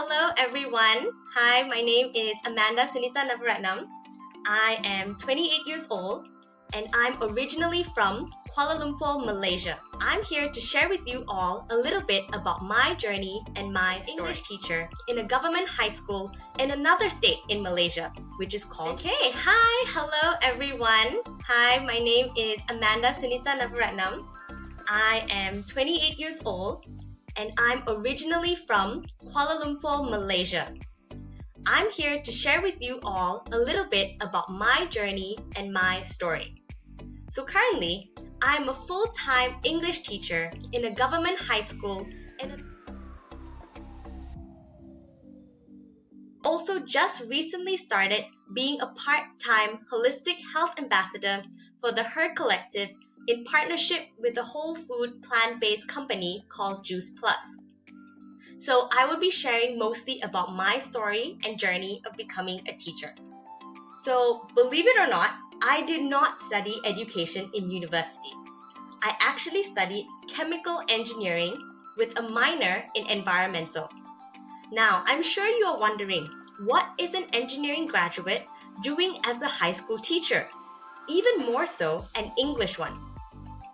Hello everyone. Hi, my name is Amanda Sunita Navarathnam. I am 28 years old and I'm originally from Kuala Lumpur, Malaysia. I'm here to share with you all a little bit about my journey and my English teacher in a government high school in another state in Malaysia, which is called Hello everyone. Hi, my name is Amanda Sunita Navarathnam. I am 28 years old and I'm originally from Kuala Lumpur, Malaysia. I'm here to share with you all a little bit about my journey and my story. So currently, I'm a full-time English teacher in a government high school and also just recently started being a part-time holistic health ambassador for the 𝗨𝗪𝗁𝗁𝗁 in partnership with a whole food plant-based company called 𝗫𝗫. So I will be sharing mostly about my story and journey of becoming a teacher. So believe it or not, I did not study education in university. I actually studied chemical engineering with a minor in environmental. Now, I'm sure you are wondering, what is an engineering graduate doing as a high school teacher? Even more so, an English one.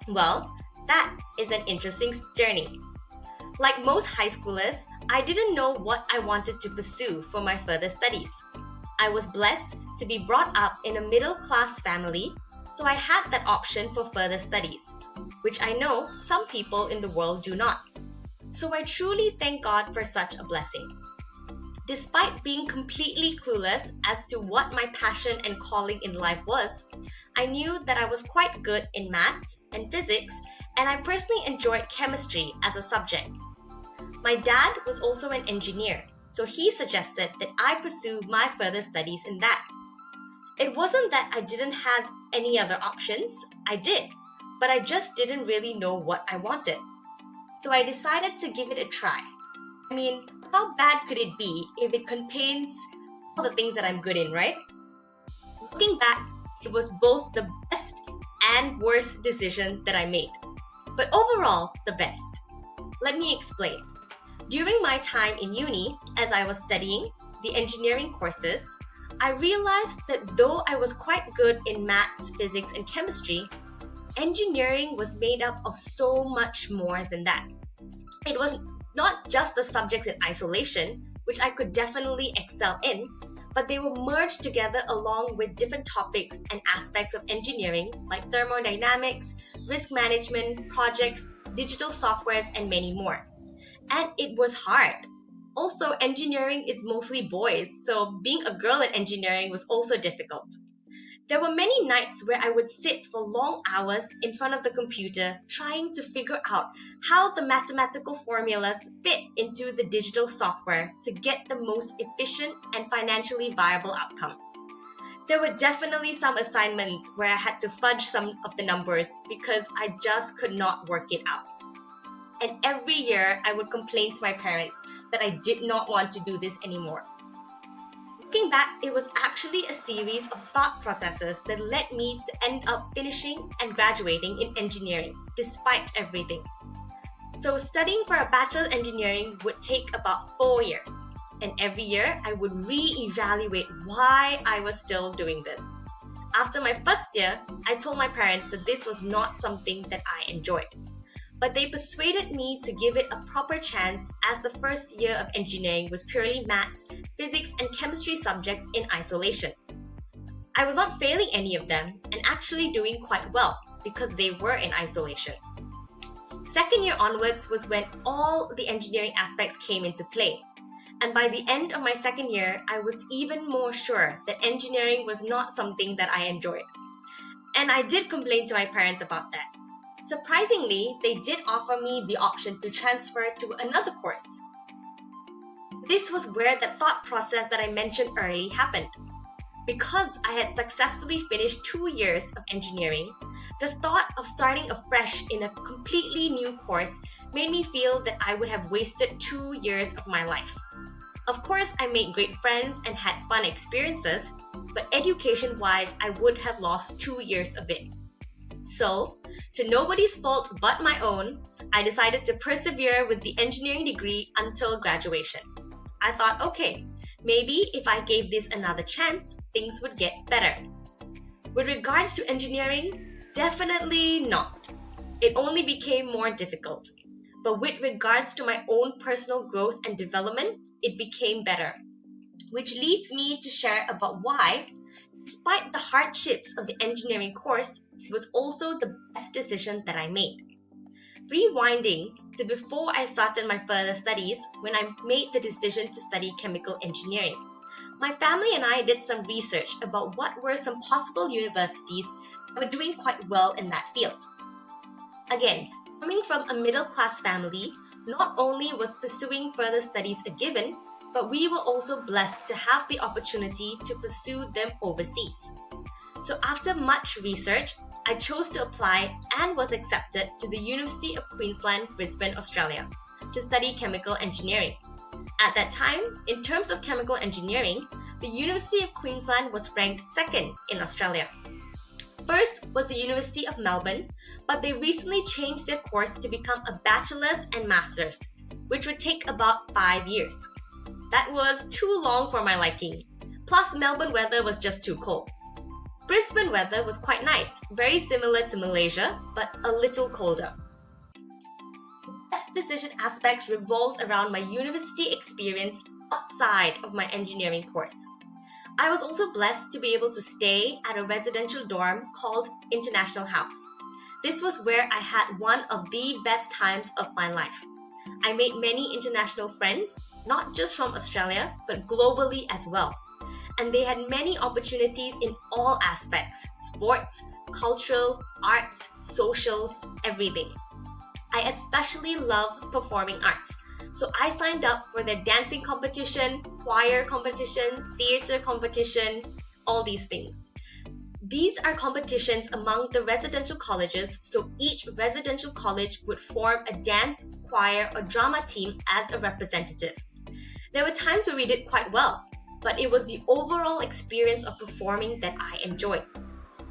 Well, that is an interesting journey. Like most high schoolers, I didn't know what I wanted to pursue for my further studies. I was blessed to be brought up in a middle-class family, so I had that option for further studies, which I know some people in the world do not. So I truly thank God for such a blessing. Despite being completely clueless as to what my passion and calling in life was, I knew that I was quite good in maths and physics, and I personally enjoyed chemistry as a subject. My dad was also an engineer, so he suggested that I pursue my further studies in that. It wasn't that I didn't have any other options, I did, but I just didn't really know what I wanted. So I decided to give it a try. I mean, how bad could it be if it contains all the things that I'm good in, right? Looking back, it was both the best and worst decision that I made, but overall, the best. Let me explain. During my time in uni, as I was studying the engineering courses, I realized that though I was quite good in maths, physics, and chemistry, engineering was made up of so much more than that. It was not just the subjects in isolation, which I could definitely excel in, but they were merged together along with different topics and aspects of engineering like thermodynamics, risk management, projects, digital softwares, and many more. And it was hard. Also, engineering is mostly boys, so being a girl in engineering was also difficult. There were many nights where I would sit for long hours in front of the computer trying to figure out how the mathematical formulas fit into the digital software to get the most efficient and financially viable outcome. There were definitely some assignments where I had to fudge some of the numbers because I just could not work it out. And every year I would complain to my parents that I did not want to do this anymore. Looking back, it was actually a series of thought processes that led me to end up finishing and graduating in engineering, despite everything. So studying for a Bachelor of Engineering would take about 4 years, and every year I would re-evaluate why I was still doing this. After my first year, I told my parents that this was not something that I enjoyed. But they persuaded me to give it a proper chance as the first year of engineering was purely maths, physics, and chemistry subjects in isolation. I was not failing any of them and actually doing quite well because they were in isolation. Second year onwards was when all the engineering aspects came into play. And by the end of my second year, I was even more sure that engineering was not something that I enjoyed. And I did complain to my parents about that. Surprisingly, they did offer me the option to transfer to another course. This was where the thought process that I mentioned earlier happened. Because I had successfully finished 2 years of engineering, the thought of starting afresh in a completely new course made me feel that I would have wasted 2 years of my life. Of course, I made great friends and had fun experiences, but education-wise, I would have lost 2 years of it. So, to nobody's fault but my own, I decided to persevere with the engineering degree until graduation. I thought, okay, maybe if I gave this another chance, things would get better. With regards to engineering, definitely not. It only became more difficult. But with regards to my own personal growth and development, it became better. Which leads me to share about why, despite the hardships of the engineering course, it was also the best decision that I made. Rewinding to before I started my further studies, when I made the decision to study chemical engineering. My family and I did some research about what were some possible universities that were doing quite well in that field. Again, coming from a middle-class family, not only was pursuing further studies a given, but we were also blessed to have the opportunity to pursue them overseas. So after much research, I chose to apply and was accepted to the University of Queensland, Brisbane, Australia, to study chemical engineering. At that time, in terms of chemical engineering, the University of Queensland was ranked second in Australia. First was the University of Melbourne, but they recently changed their course to become a bachelor's and master's, which would take about 5 years. That was too long for my liking. Plus, Melbourne weather was just too cold. Brisbane weather was quite nice, very similar to Malaysia, but a little colder. Best decision aspects revolves around my university experience outside of my engineering course. I was also blessed to be able to stay at a residential dorm called International House. This was where I had one of the best times of my life. I made many international friends, not just from Australia, but globally as well. And they had many opportunities in all aspects: sports, cultural, arts, socials, everything. I especially love performing arts, so I signed up for their dancing competition, choir competition, theatre competition, all these things. These are competitions among the residential colleges, so each residential college would form a dance, choir, or drama team as a representative. There were times where we did quite well, but it was the overall experience of performing that I enjoyed.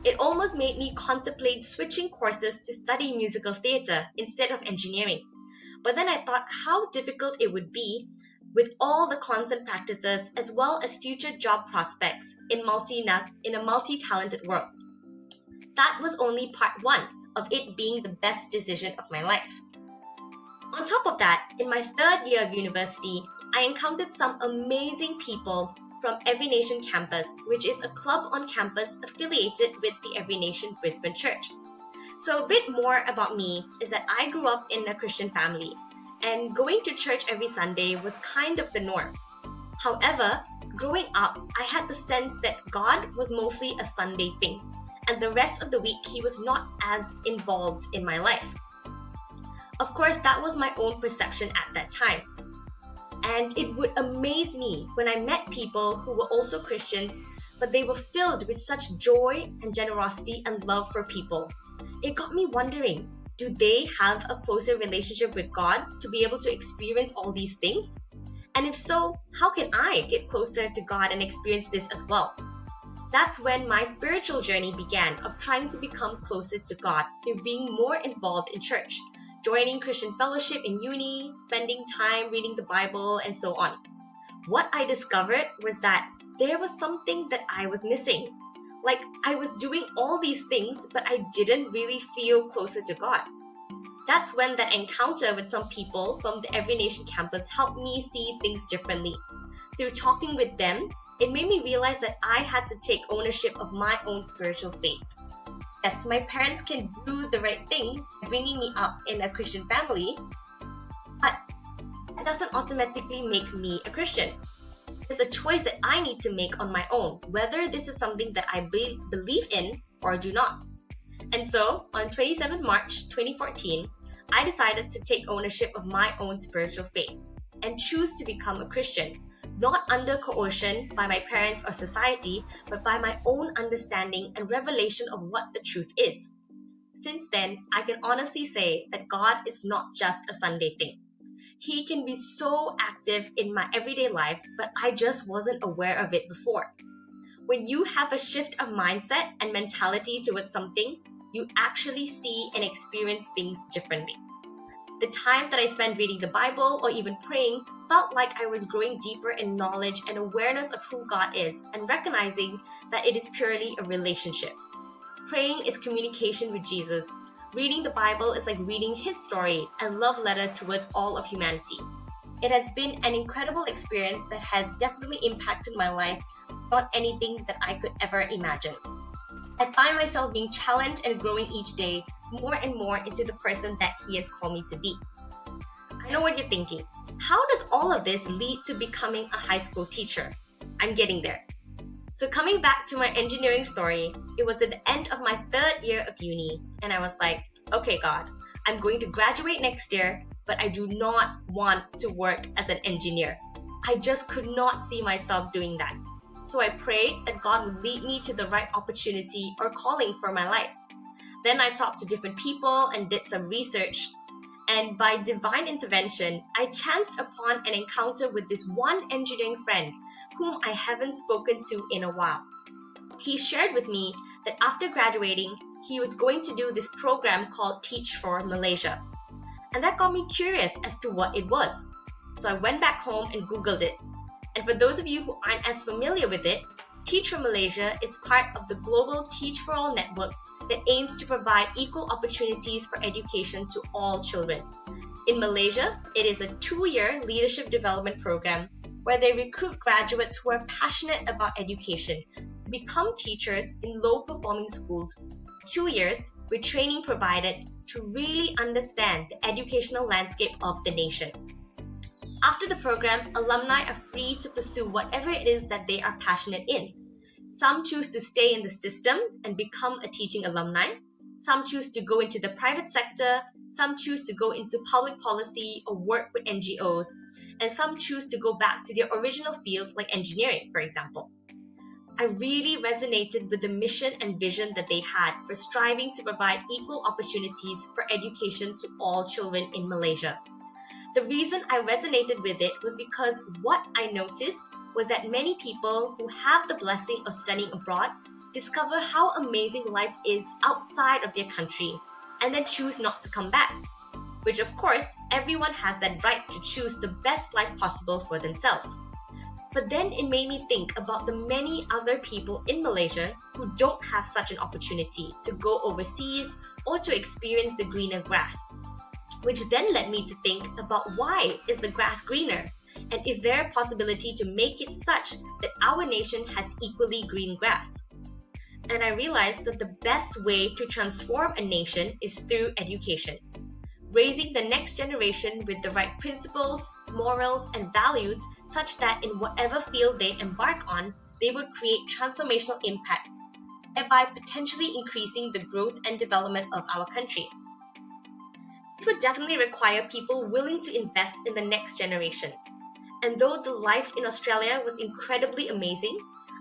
It almost made me contemplate switching courses to study musical theatre instead of engineering. But then I thought how difficult it would be with all the constant practices as well as future job prospects in a multi-talented world. That was only part one of it being the best decision of my life. On top of that, in my third year of university, I encountered some amazing people from Every Nation Campus, which is a club on campus affiliated with the Every Nation Brisbane Church. So a bit more about me is that I grew up in a Christian family, and going to church every Sunday was kind of the norm. However, growing up, I had the sense that God was mostly a Sunday thing, and the rest of the week He was not as involved in my life. Of course, that was my own perception at that time. And it would amaze me when I met people who were also Christians, but they were filled with such joy and generosity and love for people. It got me wondering, do they have a closer relationship with God to be able to experience all these things? And if so, how can I get closer to God and experience this as well? That's when my spiritual journey began of trying to become closer to God through being more involved in church, joining Christian fellowship in uni, spending time reading the Bible, and so on. What I discovered was that there was something that I was missing. Like, I was doing all these things, but I didn't really feel closer to God. That's when that encounter with some people from the Every Nation campus helped me see things differently. Through talking with them, it made me realize that I had to take ownership of my own spiritual faith. Yes, my parents can do the right thing, bringing me up in a Christian family, but that doesn't automatically make me a Christian. It's a choice that I need to make on my own, whether this is something that I believe in or do not. And so, on 27 March 2014, I decided to take ownership of my own spiritual faith and choose to become a Christian, not under coercion by my parents or society, but by my own understanding and revelation of what the truth is. Since then, I can honestly say that God is not just a Sunday thing. He can be so active in my everyday life, but I just wasn't aware of it before. When you have a shift of mindset and mentality towards something, you actually see and experience things differently. The time that I spent reading the Bible or even praying felt like I was growing deeper in knowledge and awareness of who God is and recognizing that it is purely a relationship. Praying is communication with Jesus. Reading the Bible is like reading His story and love letter towards all of humanity. It has been an incredible experience that has definitely impacted my life beyond anything that I could ever imagine. I find myself being challenged and growing each day more and more into the person that He has called me to be. I know what you're thinking. How does all of this lead to becoming a high school teacher? I'm getting there. So coming back to my engineering story, it was at the end of my 3rd year of uni, and I was like, okay God, I'm going to graduate next year, but I do not want to work as an engineer. I just could not see myself doing that. So I prayed that God would lead me to the right opportunity or calling for my life. Then I talked to different people and did some research. And by divine intervention, I chanced upon an encounter with this one engineering friend whom I haven't spoken to in a while. He shared with me that after graduating, he was going to do this program called Teach for Malaysia. And that got me curious as to what it was. So I went back home and Googled it. And for those of you who aren't as familiar with it, Teach for Malaysia is part of the global Teach for All network that aims to provide equal opportunities for education to all children. In Malaysia, it is a 2-year leadership development program where they recruit graduates who are passionate about education to become teachers in low-performing schools. 2 years with training provided to really understand the educational landscape of the nation. After the program, alumni are free to pursue whatever it is that they are passionate in. Some choose to stay in the system and become a teaching alumni. Some choose to go into the private sector. Some choose to go into public policy or work with NGOs. And some choose to go back to their original field like engineering, for example. I really resonated with the mission and vision that they had for striving to provide equal opportunities for education to all children in Malaysia. The reason I resonated with it was because what I noticed was that many people who have the blessing of studying abroad discover how amazing life is outside of their country and then choose not to come back. Which of course, everyone has that right to choose the best life possible for themselves. But then it made me think about the many other people in Malaysia who don't have such an opportunity to go overseas or to experience the greener grass. Which then led me to think about why is the grass greener? And is there a possibility to make it such that our nation has equally green grass? And I realized that the best way to transform a nation is through education. Raising the next generation with the right principles, morals, and values such that in whatever field they embark on, they would create transformational impact, thereby potentially increasing the growth and development of our country. This would definitely require people willing to invest in the next generation. And though the life in Australia was incredibly amazing,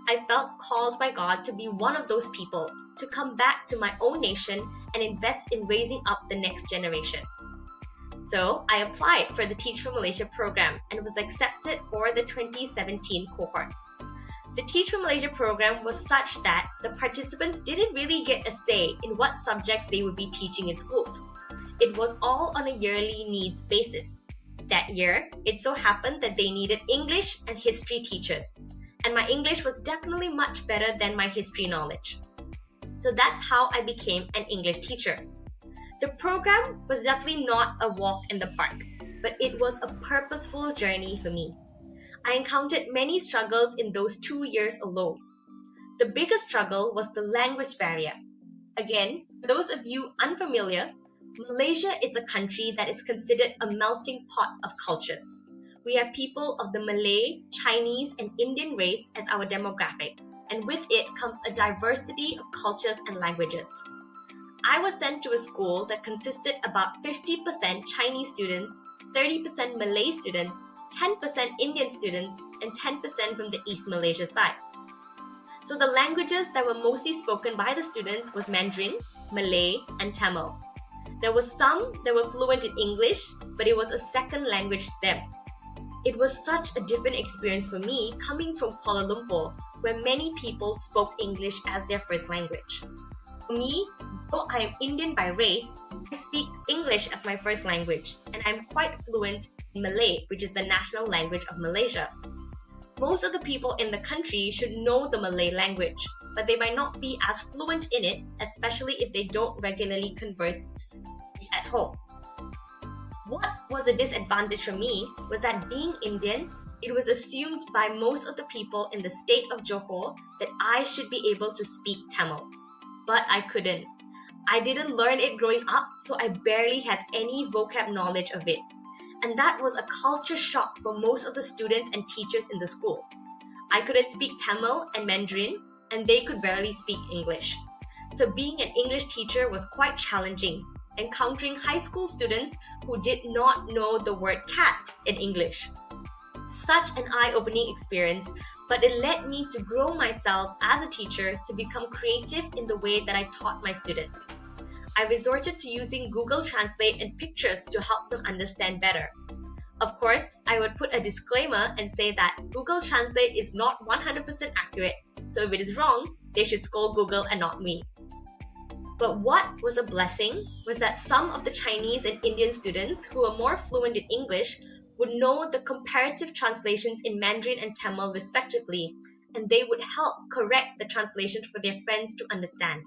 I felt called by God to be one of those people, to come back to my own nation and invest in raising up the next generation. So I applied for the Teach for Malaysia program and was accepted for the 2017 cohort. The Teach for Malaysia program was such that the participants didn't really get a say in what subjects they would be teaching in schools. It was all on a yearly needs basis. That year, it so happened that they needed English and history teachers, and my English was definitely much better than my history knowledge. So that's how I became an English teacher. The program was definitely not a walk in the park, but it was a purposeful journey for me. I encountered many struggles in those 2 years alone. The biggest struggle was the language barrier. Again, for those of you unfamiliar, Malaysia is a country that is considered a melting pot of cultures. We have people of the Malay, Chinese, and Indian race as our demographic, and with it comes a diversity of cultures and languages. I was sent to a school that consisted about 50% Chinese students, 30% Malay students, 10% Indian students, and 10% from the East Malaysia side. So the languages that were mostly spoken by the students was Mandarin, Malay, and Tamil. There were some that were fluent in English, but it was a second language to them. It was such a different experience for me coming from Kuala Lumpur, where many people spoke English as their first language. For me, though I am Indian by race, I speak English as my first language, and I'm quite fluent in Malay, which is the national language of Malaysia. Most of the people in the country should know the Malay language, but they might not be as fluent in it, especially if they don't regularly converse at home. What was a disadvantage for me was that being Indian, it was assumed by most of the people in the state of Johor that I should be able to speak Tamil. But I couldn't. I didn't learn it growing up, so I barely had any vocab knowledge of it. And that was a culture shock for most of the students and teachers in the school. I couldn't speak Tamil and Mandarin, and they could barely speak English. So being an English teacher was quite challenging, encountering high school students who did not know the word cat in English. Such an eye-opening experience, but it led me to grow myself as a teacher to become creative in the way that I taught my students. I resorted to using Google Translate and pictures to help them understand better. Of course, I would put a disclaimer and say that Google Translate is not 100% accurate, so if it is wrong, they should scold Google and not me. But what was a blessing was that some of the Chinese and Indian students who were more fluent in English would know the comparative translations in Mandarin and Tamil respectively, and they would help correct the translations for their friends to understand.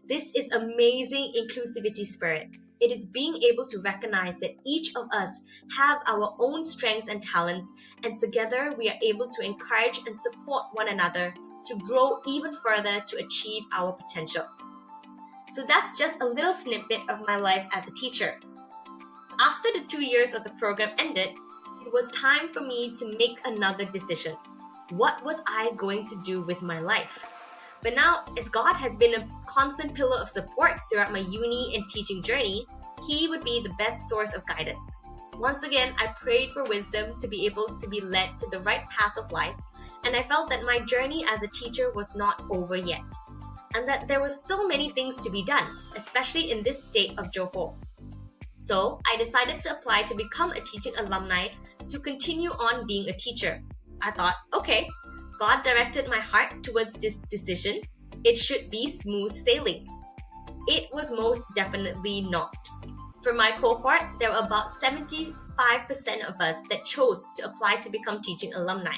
This is amazing inclusivity spirit. It is being able to recognize that each of us have our own strengths and talents, and together we are able to encourage and support one another to grow even further to achieve our potential. So that's just a little snippet of my life as a teacher. After the 2 years of the program ended, it was time for me to make another decision. What was I going to do with my life? But now, as God has been a constant pillar of support throughout my uni and teaching journey, He would be the best source of guidance. Once again, I prayed for wisdom to be able to be led to the right path of life, and I felt that my journey as a teacher was not over yet, and that there were still many things to be done, especially in this state of Johor. So, I decided to apply to become a teaching alumni to continue on being a teacher. I thought, okay, God directed my heart towards this decision. It should be smooth sailing. It was most definitely not. For my cohort, there were about 75% of us that chose to apply to become teaching alumni.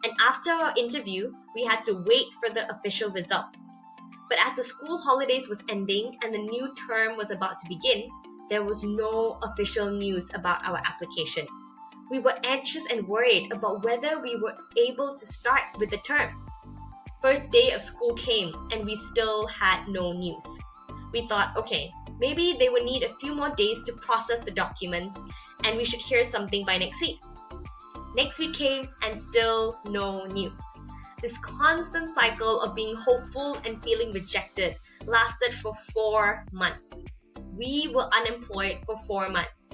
And after our interview, we had to wait for the official results. But as the school holidays was ending and the new term was about to begin, there was no official news about our application. We were anxious and worried about whether we were able to start with the term. First day of school came and we still had no news. We thought, okay, maybe they would need a few more days to process the documents and we should hear something by next week. Next week came and still no news. This constant cycle of being hopeful and feeling rejected lasted for 4 months. We were unemployed for 4 months.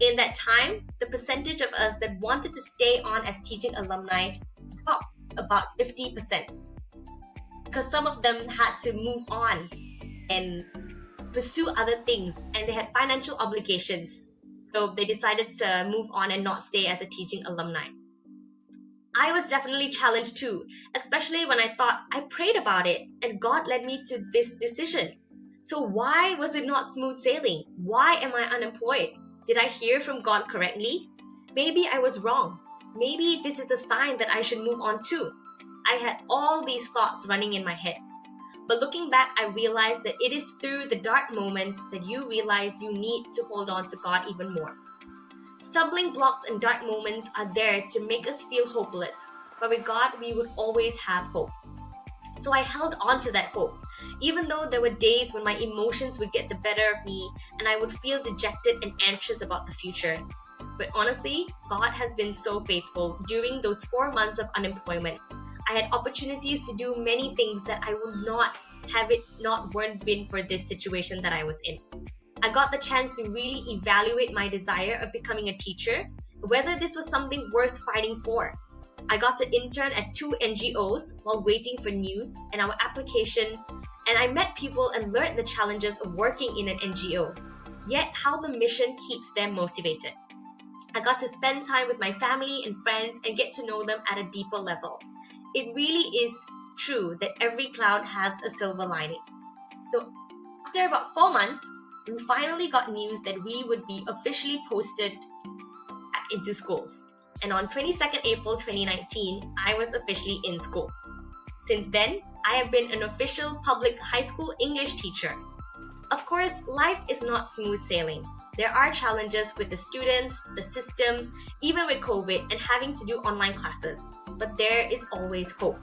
In that time, the percentage of us that wanted to stay on as teaching alumni dropped about 50%. Because some of them had to move on and pursue other things, and they had financial obligations. So they decided to move on and not stay as a teaching alumni. I was definitely challenged too, especially when I thought I prayed about it and God led me to this decision. So why was it not smooth sailing? Why am I unemployed? Did I hear from God correctly? Maybe I was wrong. Maybe this is a sign that I should move on too. I had all these thoughts running in my head. But looking back, I realized that it is through the dark moments that you realize you need to hold on to God even more. Stumbling blocks and dark moments are there to make us feel hopeless, but with God, we would always have hope. So I held on to that hope, even though there were days when my emotions would get the better of me and I would feel dejected and anxious about the future. But honestly, God has been so faithful during those 4 months of unemployment. I had opportunities to do many things that I would not have it not weren't been for this situation that I was in. I got the chance to really evaluate my desire of becoming a teacher, whether this was something worth fighting for. I got to intern at 2 NGOs while waiting for news and our application, and I met people and learned the challenges of working in an NGO, yet how the mission keeps them motivated. I got to spend time with my family and friends and get to know them at a deeper level. It really is true that every cloud has a silver lining. So after about 4 months, we finally got news that we would be officially posted into schools. And on 22nd April 2019, I was officially in school. Since then, I have been an official public high school English teacher. Of course, life is not smooth sailing. There are challenges with the students, the system, even with COVID and having to do online classes. But there is always hope.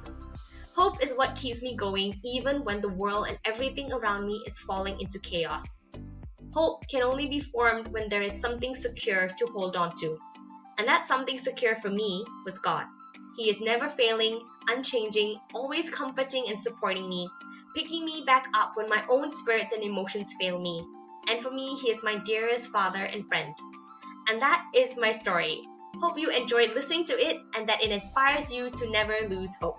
Hope is what keeps me going even when the world and everything around me is falling into chaos. Hope can only be formed when there is something secure to hold on to. And that something secure for me was God. He is never failing, unchanging, always comforting and supporting me, picking me back up when my own spirits and emotions fail me. And for me, He is my dearest father and friend. And that is my story. Hope you enjoyed listening to it and that it inspires you to never lose hope.